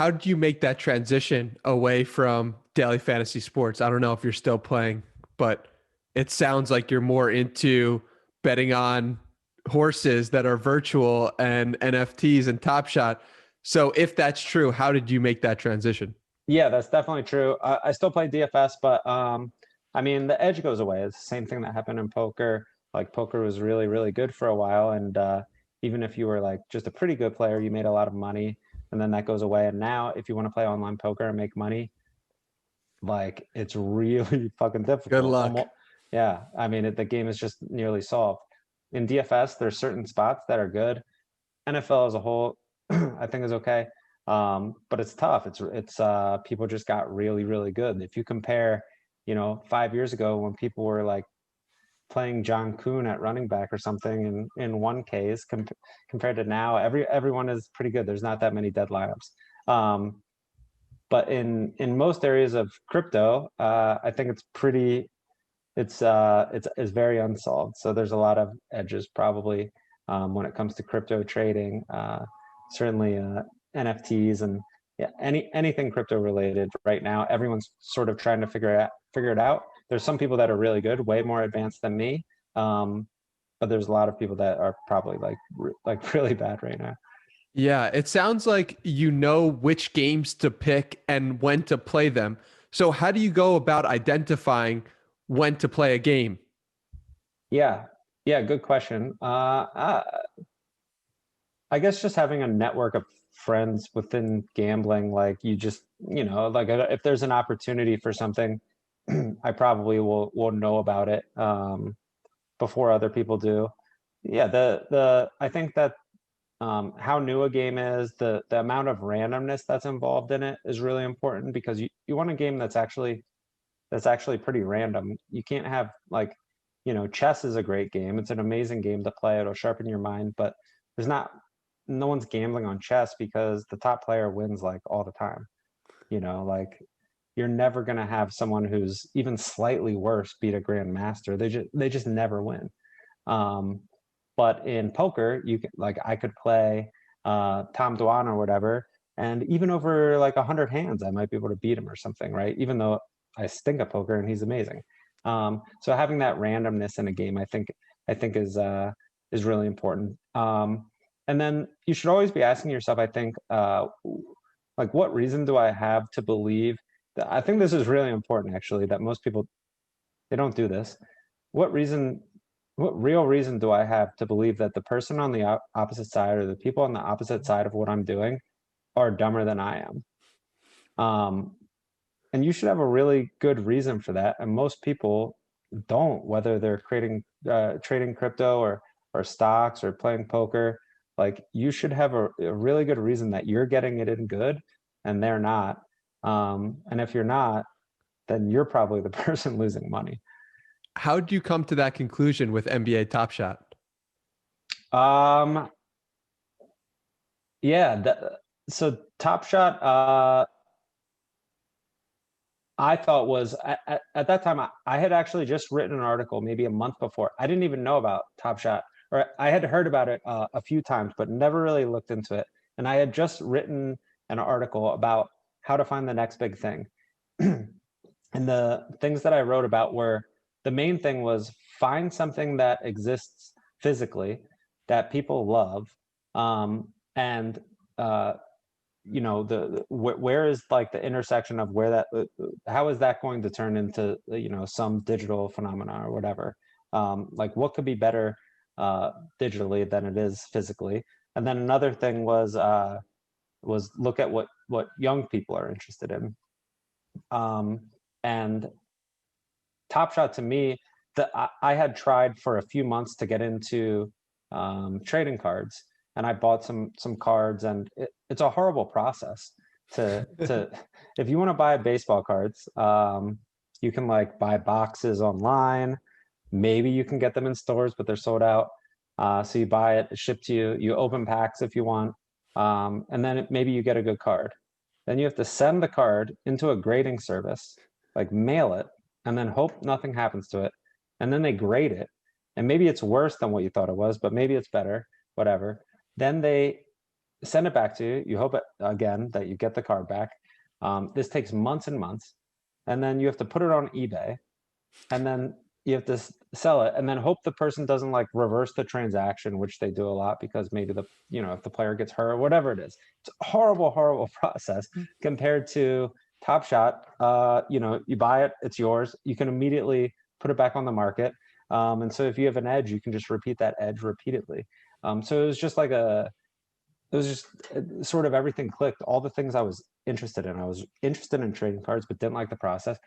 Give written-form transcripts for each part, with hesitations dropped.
how did you make that transition away from daily fantasy sports? I don't know if you're still playing, but it sounds like you're more into betting on horses that are virtual and NFTs and Top Shot. So if that's true, how did you make that transition? Yeah, that's definitely true. I still play DFS, but I mean, the edge goes away. It's the same thing that happened in poker. Like poker was really, really good for a while, and even if you were like just a pretty good player, you made a lot of money, and then that goes away. And now, if you want to play online poker and make money, like it's really fucking Good difficult. luck. Almost, yeah. I mean, the game is just nearly solved. In DFS, there's certain spots that are good. NFL as a whole, I think is okay. But it's tough. It's people just got really, really good. If you compare, 5 years ago when people were like playing John Kuhn at running back or something in one case compared to now, everyone is pretty good. There's not that many dead lineups. But in most areas of crypto, I think it's very unsolved. So there's a lot of edges probably when it comes to crypto trading. Certainly NFTs and yeah, anything crypto related right now. Everyone's sort of trying to figure it out. There's some people that are really good, way more advanced than me. But there's a lot of people that are probably like really bad right now. Yeah, it sounds like you know which games to pick and when to play them. So how do you go about identifying when to play a game? Yeah, yeah, good question. I guess just having a network of friends within gambling, like you just, like if there's an opportunity for something, I probably will know about it before other people do. Yeah, the I think that how new a game is, the amount of randomness that's involved in it is really important because you want a game that's actually pretty random. You can't have like, chess is a great game. It's an amazing game to play. It'll sharpen your mind, but there's not no one's gambling on chess because the top player wins like all the time. Like you're never gonna have someone who's even slightly worse beat a grandmaster. They just never win. Um, but in poker, you can like I could play Tom Dwan or whatever, and even over like 100 hands, I might be able to beat him or something, right? Even though I stink at poker and he's amazing. So having that randomness in a game, I think is really important. And then you should always be asking yourself, I think, like what reason do I have to believe that? I think this is really important, actually, that most people they don't do this. What reason, what real reason do I have to believe that the person on the opposite side or the people on the opposite side of what I'm doing are dumber than I am? Um, and you should have a really good reason for that. And most people don't, whether they're trading crypto or stocks or playing poker. Like you should have a really good reason that you're getting it in good and they're not. And if you're not, then you're probably the person losing money. How did you come to that conclusion with NBA Top Shot? Um, yeah, so Top Shot, I thought was at that time I had actually just written an article maybe a month before. I didn't even know about Top Shot, or I had heard about it a few times, but never really looked into it. And I had just written an article about how to find the next big thing. And the things that I wrote about were the main thing was find something that exists physically that people love, and uh, where is like the intersection of where that how is that going to turn into some digital phenomena or whatever, like what could be better digitally than it is physically. And then another thing was look at what young people are interested in, um, and Top Shot to me, I had tried for a few months to get into trading cards, and I bought some cards, and it's a horrible process to if you want to buy baseball cards, you can like buy boxes online. Maybe you can get them in stores, but they're sold out. So you buy it, it's shipped to you. You open packs if you want, and then maybe you get a good card. Then you have to send the card into a grading service, like mail it, and then hope nothing happens to it. And then they grade it. And maybe it's worse than what you thought it was, but maybe it's better, whatever. Then send it back to you. You hope again that you get the card back. This takes months and months, and then you have to put it on eBay, and then you have to sell it, and then hope the person doesn't like reverse the transaction, which they do a lot because maybe if the player gets hurt or whatever it is. It's a horrible, horrible process compared to Top Shot. You buy it, it's yours. You can immediately put it back on the market. And so if you have an edge, you can just repeat that edge repeatedly. So it was just like it was just sort of everything clicked. All the things I was interested in. I was interested in trading cards, but didn't like the process.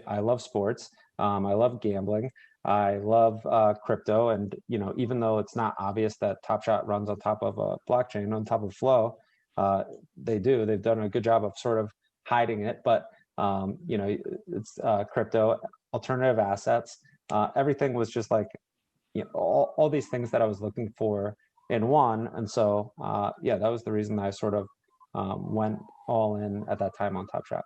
I love sports. I love gambling. I love crypto. And, even though it's not obvious that Top Shot runs on top of a blockchain, on top of Flow, they do. They've done a good job of sort of hiding it. But, it's crypto, alternative assets. Everything was just like, all these things that I was looking for in one. And so, yeah, that was the reason I sort of went all in at that time on Top Shot.